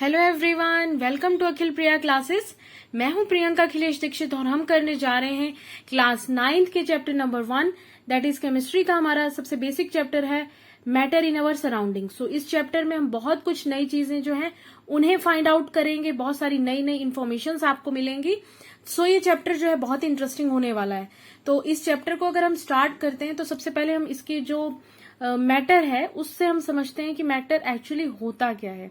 Hello everyone, welcome to Akhil Priya classes. मैं हूं प्रियंका अखिलेश दीक्षित और हम करने जा रहे हैं क्लास 9th के chapter number 1 that is chemistry का हमारा सबसे बेसिक चैप्टर है मैटर इन अवर सराउंडिंग। सो इस चैप्टर में हम बहुत कुछ नई चीजें जो हैं उन्हें फाइंड आउट करेंगे, बहुत सारी नई नई इन्फॉर्मेशन आपको मिलेंगी। सो ये चैप्टर जो है बहुत इंटरेस्टिंग होने वाला है। तो इस चैप्टर को अगर हम स्टार्ट करते हैं तो सबसे पहले हम इसकी जो मैटर है उससे हम समझते हैं कि मैटर एक्चुअली होता क्या है।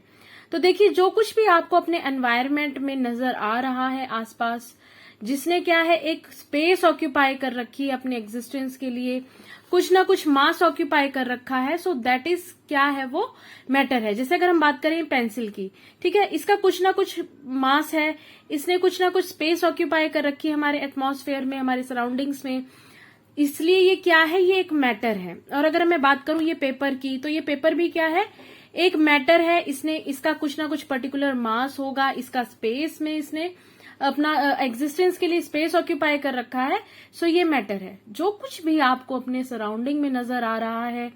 तो देखिए, जो कुछ भी आपको अपने एनवायरनमेंट में नजर आ रहा है आसपास, जिसने क्या है एक स्पेस ऑक्यूपाई कर रखी है अपने एग्जिस्टेंस के लिए, कुछ ना कुछ मास ऑक्यूपाई कर रखा है, सो दैट इज क्या है, वो मैटर है। जैसे अगर हम बात करें पेंसिल की, ठीक है, इसका कुछ ना कुछ मास है, इसने कुछ ना कुछ स्पेस ऑक्यूपाई कर रखी है हमारे एटमॉस्फेयर में, हमारे सराउंडिंग्स में, इसलिए ये क्या है, ये एक मैटर है। और अगर मैं बात करूं ये पेपर की, तो ये पेपर भी क्या है, एक मैटर है। इसका कुछ ना कुछ पर्टिकुलर मास होगा, इसका स्पेस में इसने अपना एग्जिस्टेंस के लिए स्पेस ऑक्यूपाई कर रखा है, सो ये मैटर है। जो कुछ भी आपको अपने सराउंडिंग में नजर आ रहा है,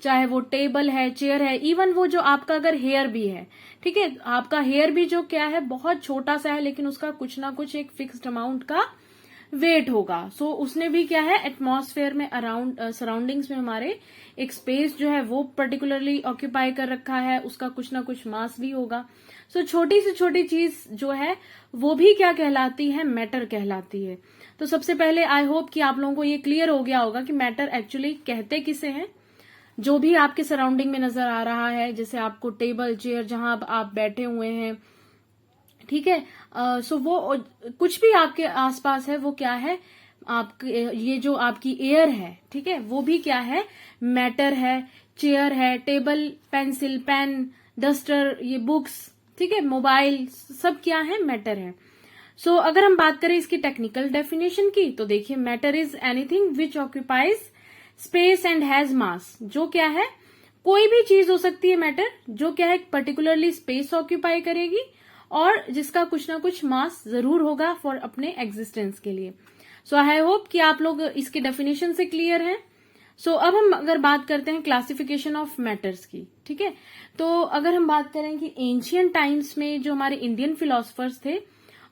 चाहे वो टेबल है, चेयर है, इवन वो जो आपका अगर हेयर भी है, ठीक है, आपका हेयर भी जो क्या है बहुत छोटा सा है, लेकिन उसका कुछ ना कुछ एक फिक्स्ड अमाउंट का वेट होगा। सो उसने भी क्या है एटमॉस्फेयर में अराउंड सराउंडिंग्स में हमारे एक स्पेस जो है वो पर्टिकुलरली ऑक्यूपाई कर रखा है, उसका कुछ ना कुछ मास भी होगा। सो छोटी से छोटी चीज जो है वो भी क्या कहलाती है, मैटर कहलाती है। तो सबसे पहले आई होप कि आप लोगों को ये क्लियर हो गया होगा कि मैटर एक्चुअली कहते किसे हैं। जो भी आपके सराउंडिंग में नजर आ रहा है, जैसे आपको टेबल, चेयर, जहां आप बैठे हुए हैं, ठीक है, सो वो कुछ भी आपके आसपास है वो क्या है, आपके ये जो आपकी एयर है, ठीक है, वो भी क्या है, मैटर है। चेयर है, टेबल, पेंसिल, पेन, डस्टर, ये बुक्स, ठीक है, मोबाइल, सब क्या है, मैटर है। सो अगर हम बात करें इसकी टेक्निकल डेफिनेशन की, तो देखिए, matter is anything which occupies space and has मास। जो क्या है, कोई भी चीज हो सकती है मैटर, जो क्या है पर्टिकुलरली स्पेस ऑक्यूपाई करेगी और जिसका कुछ ना कुछ मास जरूर होगा फॉर अपने एग्जिस्टेंस के लिए। सो आई होप कि आप लोग इसके डेफिनेशन से क्लियर हैं। सो अब हम अगर बात करते हैं क्लासिफिकेशन ऑफ मैटर्स की, ठीक है, तो अगर हम बात करें कि एंशियंट टाइम्स में जो हमारे इंडियन फिलोसफर्स थे,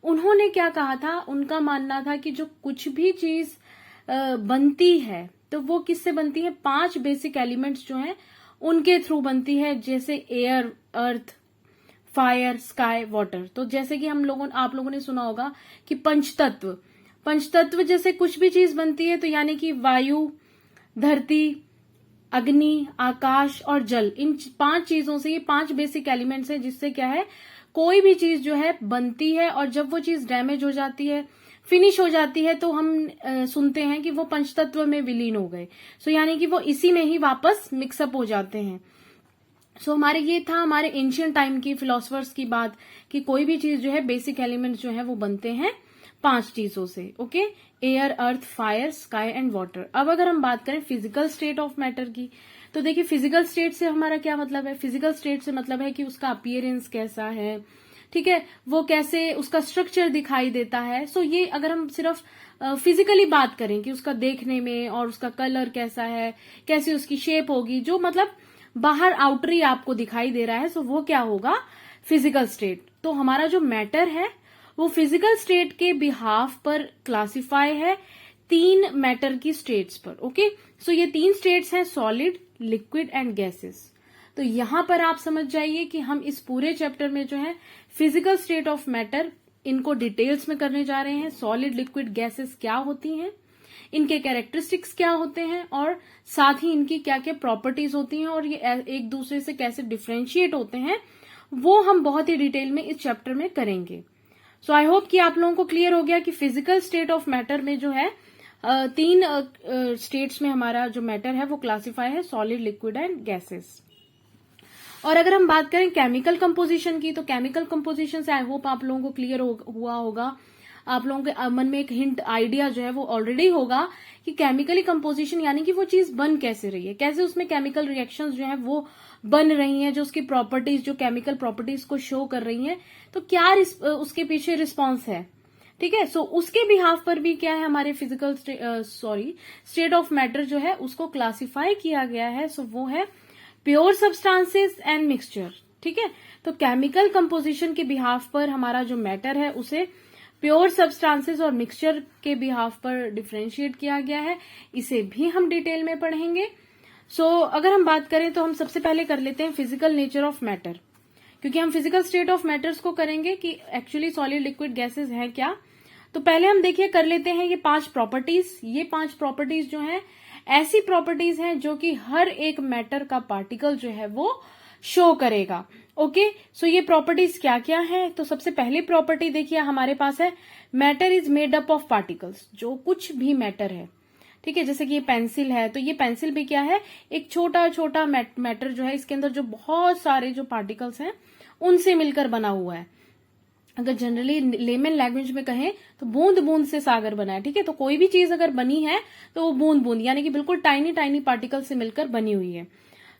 उन्होंने क्या कहा था, उनका मानना था कि जो कुछ भी चीज बनती है तो वो किससे बनती है, 5 बेसिक एलिमेंट्स जो हैं उनके थ्रू बनती है, जैसे एयर, अर्थ, फायर, स्काई, वाटर। तो जैसे कि आप लोगों ने सुना होगा कि पंचतत्व जैसे कुछ भी चीज बनती है, तो यानी कि वायु, धरती, अग्नि, आकाश और जल, इन 5 चीजों से, ये 5 बेसिक एलिमेंट्स हैं जिससे क्या है कोई भी चीज जो है बनती है। और जब वो चीज डैमेज हो जाती है, फिनिश हो जाती है, तो हम सुनते हैं कि वो पंचतत्व में विलीन हो गए। सो यानी कि वो इसी में ही वापस मिक्सअप हो जाते हैं। सो हमारे ये था हमारे एंशियंट टाइम की फिलोसफर्स की बात कि कोई भी चीज जो है, बेसिक एलिमेंट्स जो है वो बनते हैं 5 चीजों से, okay, air, earth, fire, sky and water. अब अगर हम बात करें फिजिकल स्टेट ऑफ मैटर की, तो देखिए, फिजिकल स्टेट से हमारा क्या मतलब है, फिजिकल स्टेट से मतलब है कि उसका अपीयरेंस कैसा है, ठीक है, वो कैसे उसका स्ट्रक्चर दिखाई देता है। सो ये अगर हम सिर्फ फिजिकली बात करें कि उसका देखने में, और उसका कलर कैसा है, कैसी उसकी शेप होगी, जो मतलब बाहर आउटरी आपको दिखाई दे रहा है, सो वो क्या होगा, फिजिकल स्टेट। तो हमारा जो मैटर है वो फिजिकल स्टेट के बिहाफ पर क्लासिफाई है 3 मैटर की स्टेट्स पर, ओके। सो ये 3 स्टेट्स हैं, सॉलिड, लिक्विड एंड गैसेस। तो यहां पर आप समझ जाइए कि हम इस पूरे चैप्टर में जो है फिजिकल स्टेट ऑफ मैटर, इनको डिटेल्स में करने जा रहे हैं। सॉलिड, लिक्विड, गैसेस क्या होती हैं, इनके कैरेक्टरिस्टिक्स क्या होते हैं, और साथ ही इनकी क्या क्या प्रॉपर्टीज होती हैं, और ये एक दूसरे से कैसे डिफ्रेंशिएट होते हैं, वो हम बहुत ही डिटेल में इस चैप्टर में करेंगे। सो आई होप कि आप लोगों को क्लियर हो गया कि फिजिकल स्टेट ऑफ मैटर में जो है 3 स्टेट्स में हमारा जो मैटर है वो क्लासिफाई है, सॉलिड, लिक्विड एंड गैसेस। और अगर हम बात करें केमिकल कंपोजिशन की, तो केमिकल कंपोजिशन से आई होप आप लोगों को क्लियर हुआ होगा, आप लोगों के मन में एक हिंट, आइडिया जो है वो ऑलरेडी होगा कि केमिकली कंपोजिशन यानी कि वो चीज बन कैसे रही है, कैसे उसमें केमिकल रिएक्शंस जो है वो बन रही हैं, जो उसकी प्रॉपर्टीज, जो केमिकल प्रॉपर्टीज को शो कर रही हैं, तो क्या उसके पीछे रिस्पॉन्स है, ठीक है। सो उसके बिहाफ पर भी क्या है, हमारे फिजिकल स्टेट ऑफ मैटर जो है उसको क्लासिफाई किया गया है। सो वो है प्योर सब्सटेंसेस एंड मिक्सचर, ठीक है। तो केमिकल कंपोजिशन के बिहाफ पर हमारा जो मैटर है उसे प्योर सब्सटेंसेस और मिक्सचर के बिहाफ पर डिफरेंशिएट किया गया है, इसे भी हम डिटेल में पढ़ेंगे। अगर हम बात करें तो हम सबसे पहले कर लेते हैं फिजिकल नेचर ऑफ मैटर, क्योंकि हम फिजिकल स्टेट ऑफ मैटर्स को करेंगे कि एक्चुअली सॉलिड लिक्विड गैसेस हैं क्या। तो पहले हम देखिए कर लेते हैं ये 5 प्रॉपर्टीज। ये 5 प्रॉपर्टीज जो हैं ऐसी प्रॉपर्टीज हैं जो कि हर एक मैटर का पार्टिकल जो है वो शो करेगा। ओके, सो ये प्रॉपर्टीज क्या क्या है। तो सबसे पहली प्रॉपर्टी देखिए हमारे पास है matter is made up of particles. जो कुछ भी मैटर है, ठीक है, जैसे कि ये पेंसिल है, तो ये पेंसिल भी क्या है, एक छोटा छोटा मैटर जो है, इसके अंदर जो बहुत सारे जो पार्टिकल्स हैं उनसे मिलकर बना हुआ है। अगर जनरली लेमन लैंग्वेज में कहें तो बूंद बूंद से सागर बना है, ठीक है। तो कोई भी चीज अगर बनी है तो वो बूंद बूंद यानी कि बिल्कुल टाइनी टाइनी पार्टिकल से मिलकर बनी हुई है।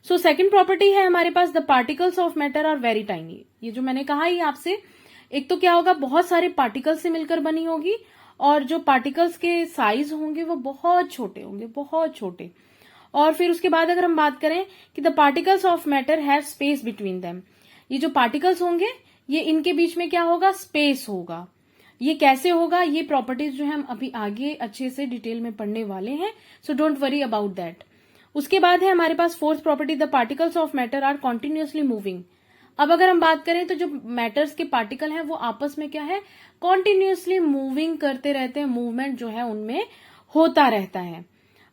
सेकंड प्रॉपर्टी है हमारे पास the particles of matter are very tiny. ये जो मैंने कहा ही आपसे, एक तो क्या होगा, बहुत सारे पार्टिकल्स से मिलकर बनी होगी और जो पार्टिकल्स के साइज होंगे वो बहुत छोटे होंगे, बहुत छोटे। और फिर उसके बाद अगर हम बात करें कि the particles of matter have space between them, ये जो पार्टिकल्स होंगे ये इनके बीच में क्या होगा, स्पेस होगा। ये कैसे होगा, ये प्रॉपर्टीज जो है हम अभी आगे अच्छे से डिटेल में पढ़ने वाले हैं, so don't worry about that. उसके बाद है हमारे पास fourth property the particles of matter are continuously moving. अब अगर हम बात करें तो जो मैटर्स के पार्टिकल हैं वो आपस में क्या है, कॉन्टिन्यूअसली मूविंग करते रहते हैं, मूवमेंट जो है उनमें होता रहता है।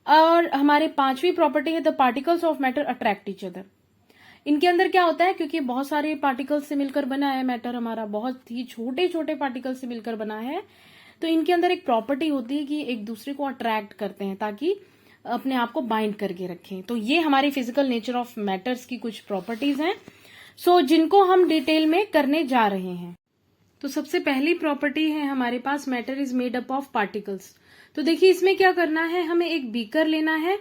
और हमारे पांचवी प्रॉपर्टी है the particles of matter attract each other. इनके अंदर क्या होता है, क्योंकि बहुत सारे पार्टिकल्स से मिलकर बना है मैटर, हमारा बहुत ही छोटे छोटे पार्टिकल से मिलकर बना है, तो इनके अंदर एक प्रॉपर्टी होती है कि एक दूसरे को अट्रैक्ट करते हैं ताकि अपने आप को बाइंड करके रखें। तो ये हमारी फिजिकल नेचर ऑफ मैटर्स की कुछ प्रॉपर्टीज हैं, जिनको हम डिटेल में करने जा रहे हैं। तो सबसे पहली प्रॉपर्टी है हमारे पास matter is made up of particles. तो देखिए इसमें क्या करना है, हमें एक बीकर लेना है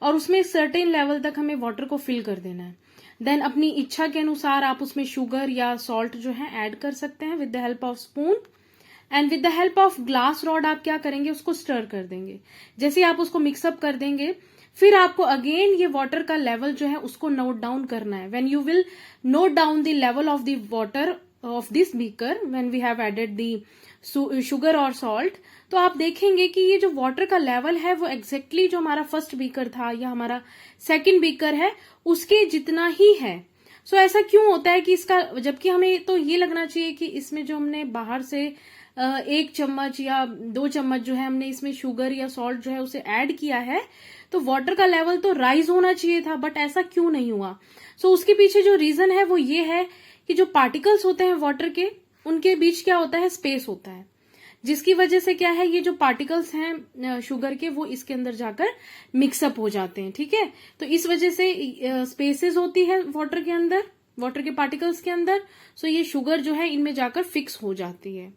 और उसमें सर्टेन लेवल तक हमें वाटर को फिल कर देना है। देन अपनी इच्छा के अनुसार आप उसमें शुगर या सॉल्ट जो है ऐड कर सकते हैं with the help of spoon and with the help of glass rod. आप क्या करेंगे, उसको स्टर कर देंगे। जैसे ही आप उसको मिक्सअप कर देंगे फिर आपको अगेन ये वाटर का लेवल जो है उसको नोट डाउन करना है। When you will note down the level of the water of this beaker when we have added the sugar और सॉल्ट, तो आप देखेंगे कि ये जो वाटर का लेवल है वो एग्जैक्टली जो हमारा फर्स्ट बीकर था या हमारा सेकंड बीकर है उसके जितना ही है। ऐसा क्यों होता है कि इसका, जबकि हमें तो ये लगना चाहिए कि इसमें जो हमने बाहर से 1 चम्मच या 2 चम्मच जो है हमने इसमें शुगर या सॉल्ट जो है उसे ऐड किया है तो वाटर का लेवल तो राइज होना चाहिए था, बट ऐसा क्यों नहीं हुआ। उसके पीछे जो रीजन है वो ये है कि जो पार्टिकल्स होते हैं वाटर के, उनके बीच क्या होता है, स्पेस होता है, जिसकी वजह से क्या है, ये जो पार्टिकल्स हैं शुगर के वो इसके अंदर जाकर मिक्सअप हो जाते हैं, ठीक है। तो इस वजह से स्पेसेस होती है वाटर के अंदर, वाटर के पार्टिकल्स के अंदर, ये शुगर जो है इनमें जाकर फिक्स हो जाती है।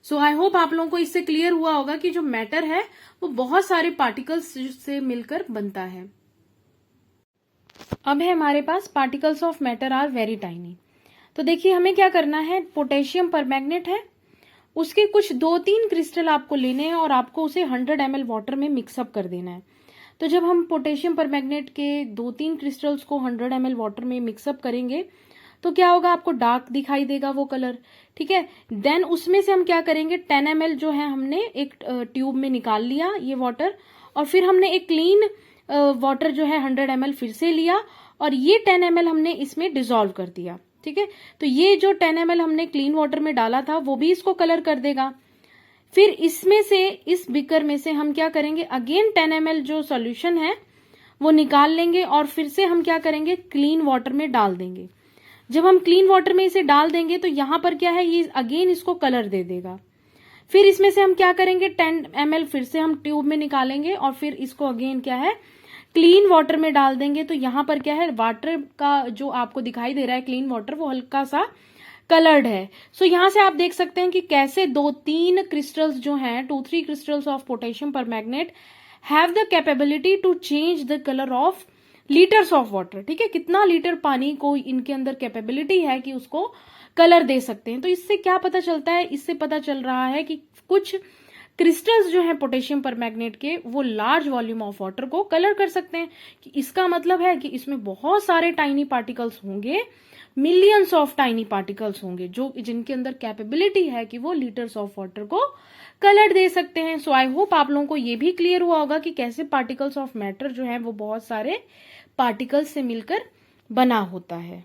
आई होप आप लोगों को इससे क्लियर हुआ होगा कि जो मैटर है वो बहुत सारे पार्टिकल्स से मिलकर बनता है। अब है हमारे पास particles of matter are very tiny. तो देखिए हमें क्या करना है, पोटेशियम परमैंगनेट है, उसके कुछ 2-3 क्रिस्टल आपको लेने हैं और आपको उसे 100 ml वाटर में मिक्सअप कर देना है। तो जब हम पोटेशियम परमैंगनेट के 2-3 क्रिस्टल्स को 100 ml वाटर में मिक्सअप करेंगे तो क्या होगा, आपको डार्क दिखाई देगा वो कलर, ठीक है। देन उसमें से हम क्या करेंगे, 10 ml जो है हमने एक ट्यूब में निकाल लिया ये वाटर, और फिर हमने एक क्लीन वाटर जो है 100 ml फिर से लिया और ये 10 ml हमने इसमें डिसॉल्व कर दिया, ठीक है। तो ये जो 10 ml हमने क्लीन वाटर में डाला था वो भी इसको कलर कर देगा। फिर इसमें से, इस बीकर में से हम क्या करेंगे, अगेन 10 ml जो सॉल्यूशन है वो निकाल लेंगे और फिर से हम क्या करेंगे, क्लीन वाटर में डाल देंगे। जब हम क्लीन वाटर में इसे डाल देंगे तो यहां पर क्या है, ये अगेन इसको कलर दे देगा। फिर इसमें से हम क्या करेंगे, 10 ml फिर से हम ट्यूब में निकालेंगे और फिर इसको अगेन क्या है, क्लीन वाटर में डाल देंगे। तो यहाँ पर क्या है, वाटर का जो आपको दिखाई दे रहा है क्लीन वाटर वो हल्का सा कलर्ड है। यहाँ से आप देख सकते हैं कि कैसे 2-3 क्रिस्टल्स जो हैं, 2-3 crystals of potassium permanganate have the capability to change the colour of litres of water, ठीक है। कितना लीटर पानी को इनके अंदर कैपेबिलिटी है कि उसको कलर दे सकते हैं। तो इससे क्या पता चलता है, इससे पता चल रहा है कि कुछ क्रिस्टल्स जो हैं पोटेशियम परमैंगनेट के वो लार्ज वॉल्यूम ऑफ वाटर को कलर कर सकते हैं। कि इसका मतलब है कि इसमें बहुत सारे टाइनी पार्टिकल्स होंगे मिलियंस ऑफ टाइनी पार्टिकल्स होंगे जो जिनके अंदर कैपेबिलिटी है कि वो लीटर्स ऑफ वाटर को कलर दे सकते हैं। सो आई होप आप लोगों को ये भी क्लियर हुआ होगा कि कैसे पार्टिकल्स ऑफ मैटर जो है वो बहुत सारे पार्टिकल्स से मिलकर बना होता है।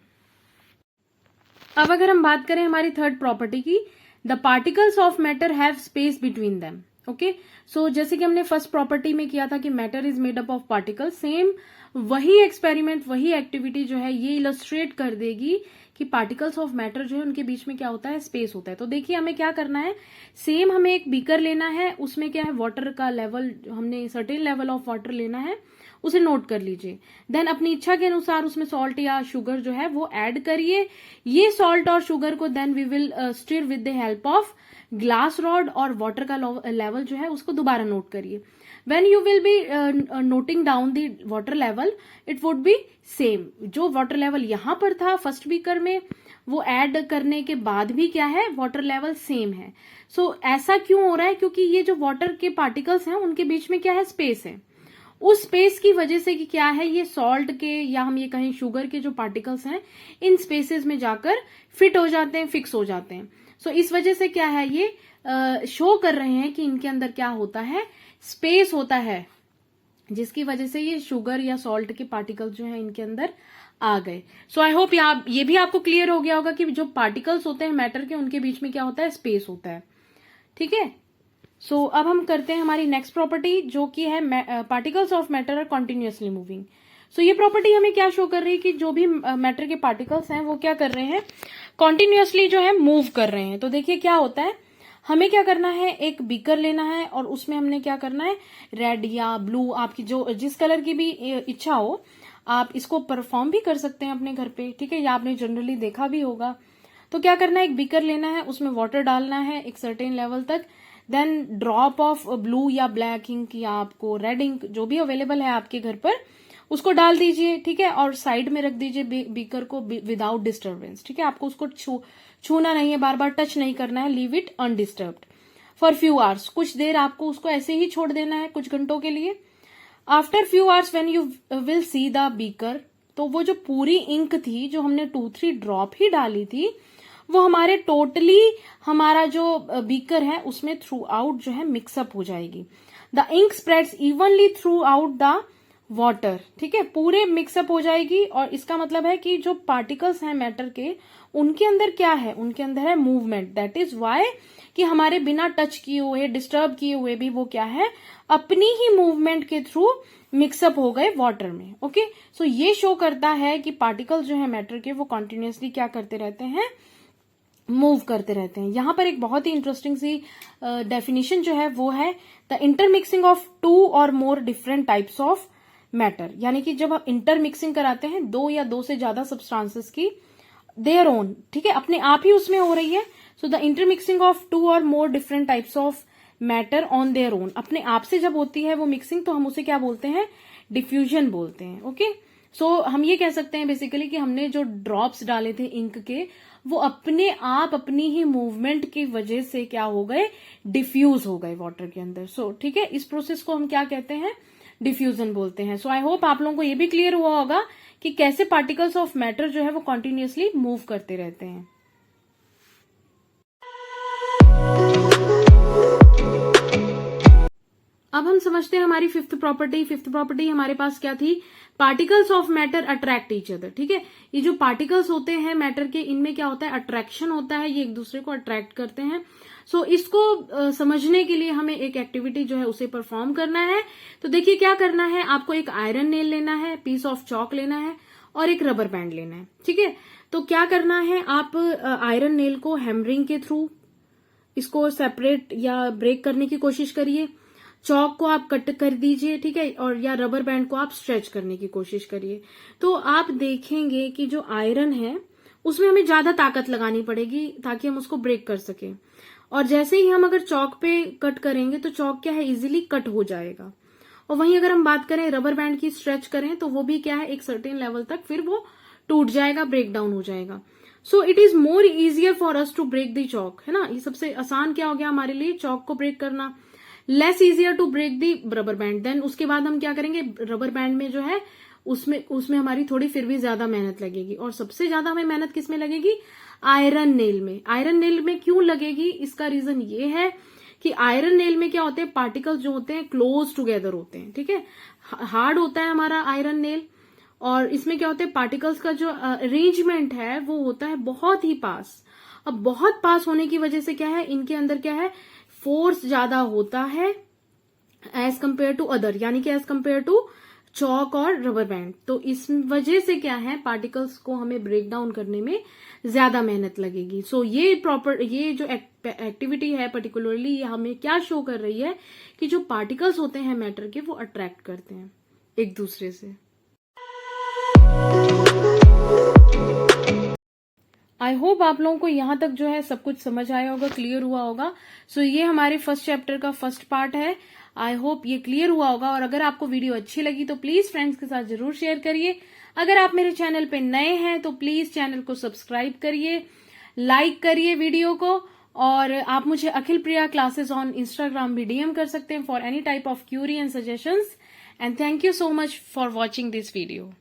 अब अगर हम बात करें हमारी थर्ड प्रॉपर्टी की, the particles of matter have space between them. Okay, so जैसे कि हमने फर्स्ट प्रॉपर्टी में किया था कि matter is made up of particle, same वही एक्सपेरिमेंट वही एक्टिविटी जो है ये इलस्ट्रेट कर देगी कि पार्टिकल्स ऑफ मैटर जो है उनके बीच में क्या होता है, स्पेस होता है। तो देखिए हमें क्या करना है, सेम हमें एक बीकर लेना है, उसमें क्या है वाटर का लेवल, हमने सर्टेन लेवल ऑफ वाटर लेना है, उसे नोट कर लीजिए। देन अपनी इच्छा के अनुसार उसमें सॉल्ट या शुगर जो है वो ऐड करिए। ये सॉल्ट और शुगर को then we will stir with the help of glass rod और वाटर का लेवल जो है उसको दोबारा नोट करिए। When you will be noting down the water level, it would be same. जो वाटर लेवल यहां पर था फर्स्ट बीकर में, वो ऐड करने के बाद भी क्या है, वाटर लेवल सेम है। सो ऐसा क्यों हो रहा है, क्योंकि ये जो वाटर के पार्टिकल्स हैं उनके बीच में क्या है, स्पेस है। उस स्पेस की वजह से कि क्या है, ये सॉल्ट के या हम ये कहें शुगर के जो पार्टिकल्स हैं इन स्पेसेस में जाकर फिट हो जाते हैं, फिक्स हो जाते हैं। सो इस वजह से क्या है, ये शो कर रहे हैं कि इनके अंदर क्या होता है, स्पेस होता है, जिसकी वजह से ये शुगर या सॉल्ट के पार्टिकल्स जो है इनके अंदर आ गए। सो आई होप ये भी आपको क्लियर हो गया होगा कि जो पार्टिकल्स होते हैं मैटर के उनके बीच में क्या होता है, स्पेस होता है। ठीक है, सो अब हम करते हैं हमारी नेक्स्ट प्रॉपर्टी जो कि है particles of matter are continuously moving. So ये प्रॉपर्टी हमें क्या शो कर रही है कि जो भी मैटर के पार्टिकल्स हैं वो क्या कर रहे हैं, कॉन्टिन्यूअसली जो है मूव कर रहे हैं। तो देखिए क्या होता है, हमें क्या करना है, एक बीकर लेना है और उसमें हमने क्या करना है, रेड या ब्लू, आपकी जो जिस कलर की भी इच्छा हो आप इसको परफॉर्म भी कर सकते हैं अपने घर पे। ठीक है, या आपने जनरली देखा भी होगा। तो क्या करना है, एक बीकर लेना है, उसमें वाटर डालना है एक सर्टेन लेवल तक, देन ड्रॉप ऑफ ब्लू या ब्लैक इंक या आपको रेड इंक जो भी अवेलेबल है आपके घर पर उसको डाल दीजिए। ठीक है, और साइड में रख दीजिए बीकर को विदाउट डिस्टर्बेंस। ठीक है, आपको उसको छूना नहीं है, बार बार टच नहीं करना है, leave it undisturbed for few hours. कुछ देर आपको उसको ऐसे ही छोड़ देना है, कुछ घंटों के लिए। After few hours when you will see the beaker, तो वो जो पूरी इंक थी जो हमने 2-3 ड्रॉप ही डाली थी वो हमारे टोटली हमारा जो बीकर है उसमें थ्रू आउट जो है मिक्सअप हो जाएगी। The ink spreads evenly throughout the water. ठीक है, पूरे मिक्सअप हो जाएगी और इसका मतलब है कि जो पार्टिकल्स हैं मैटर के उनके अंदर क्या है, उनके अंदर है मूवमेंट। दैट इज वाई कि हमारे बिना टच किए हुए, डिस्टर्ब किए हुए भी वो क्या है, अपनी ही मूवमेंट के थ्रू मिक्सअप हो गए वाटर में। ओके, सो ये शो करता है कि पार्टिकल्स जो है मैटर के वो कॉन्टिन्यूअसली क्या करते रहते हैं, मूव करते रहते हैं। यहां पर एक बहुत ही इंटरेस्टिंग सी डेफिनेशन जो है वो है द इंटरमिक्सिंग ऑफ 2 और more different types of matter. यानी कि जब हम इंटरमिक्सिंग कराते हैं 2 या 2 से ज्यादा सब्सटेंसेस की, देयर ओन, ठीक है, अपने आप ही उसमें हो रही है। सो द इंटरमिक्सिंग ऑफ 2 और more different types of matter on their own, अपने आप से जब होती है वो मिक्सिंग तो हम उसे क्या बोलते हैं, डिफ्यूजन बोलते हैं। ओके, सो हम ये कह सकते हैं बेसिकली कि हमने जो ड्रॉप्स डाले थे इंक के वो अपने आप अपनी ही मूवमेंट की वजह से क्या हो गए, डिफ्यूज हो गए वाटर के अंदर। सो ठीक है, इस प्रोसेस को हम क्या कहते हैं, डिफ्यूजन बोलते हैं। सो आई होप आप लोगों को ये भी क्लियर हुआ होगा कि कैसे पार्टिकल्स ऑफ मैटर जो है वो कॉन्टिन्यूअसली मूव करते रहते हैं। अब हम समझते हैं हमारी फिफ्थ प्रॉपर्टी। फिफ्थ प्रॉपर्टी हमारे पास क्या थी, particles of matter attract each other. ठीक है, ये जो पार्टिकल्स होते हैं मैटर के, इनमें क्या होता है, अट्रैक्शन होता है, ये एक दूसरे को अट्रैक्ट करते हैं। सो इसको समझने के लिए हमें एक एक्टिविटी जो है उसे परफॉर्म करना है। तो देखिए क्या करना है, आपको एक आयरन नेल लेना है, पीस ऑफ चॉक लेना है और एक रबर बैंड लेना है। ठीक है, तो क्या करना है, आप आयरन नेल को हैमरिंग के थ्रू इसको सेपरेट या ब्रेक करने की कोशिश करिए। चॉक को आप कट कर दीजिए, ठीक है, और या रबर बैंड को आप स्ट्रेच करने की कोशिश करिए। तो आप देखेंगे कि जो आयरन है उसमें हमें ज्यादा ताकत लगानी पड़ेगी ताकि हम उसको ब्रेक कर सकें। और जैसे ही हम अगर चॉक पे कट करेंगे तो चॉक क्या है, इजीली कट हो जाएगा। और वहीं अगर हम बात करें रबर बैंड की, स्ट्रेच करें तो वो भी क्या है, एक सर्टेन लेवल तक फिर वो टूट जाएगा, ब्रेक डाउन हो जाएगा। So it is more easier for us to break the chalk, है ना। ये सबसे आसान क्या हो गया हमारे लिए, चॉक को ब्रेक करना। Less easier to break the rubber band. Then उसके बाद हम क्या करेंगे, रबर बैंड में जो है उसमें हमारी थोड़ी फिर भी ज्यादा मेहनत लगेगी। और सबसे ज्यादा हमें मेहनत किसमें लगेगी? आयरन नेल में। आयरन नेल में क्यों लगेगी? इसका रीजन ये है कि आयरन नेल में क्या होते हैं, पार्टिकल्स जो होते हैं क्लोज टुगेदर होते हैं, ठीक है। हार्ड होता है हमारा आयरन नेल, और इसमें क्या होता है, पार्टिकल्स का जो अरेंजमेंट है वो होता है बहुत ही पास। अब बहुत पास होने की वजह से क्या है, इनके अंदर क्या है, फोर्स ज्यादा होता है एज कंपेयर टू अदर, यानी कि एज कंपेयर टू चौक और रबर बैंड। तो इस वजह से क्या है, पार्टिकल्स को हमें ब्रेक डाउन करने में ज्यादा मेहनत लगेगी। सो ये जो एक्टिविटी है पर्टिकुलरली, ये हमें क्या शो कर रही है कि जो पार्टिकल्स होते हैं मैटर के, वो अट्रैक्ट करते हैं एक दूसरे से। आई होप आप लोगों को यहां तक जो है सब कुछ समझ आया होगा, क्लियर हुआ होगा। सो ये हमारे फर्स्ट चैप्टर का फर्स्ट पार्ट है। आई होप ये क्लियर हुआ होगा। और अगर आपको वीडियो अच्छी लगी तो प्लीज फ्रेंड्स के साथ जरूर शेयर करिए। अगर आप मेरे चैनल पे नए हैं तो प्लीज चैनल को सब्सक्राइब करिए, लाइक करिए वीडियो को, और आप मुझे Akhil Priya classes on Instagram भी डीएम कर सकते हैं for any type of query and suggestions. And thank you so much for watching this video.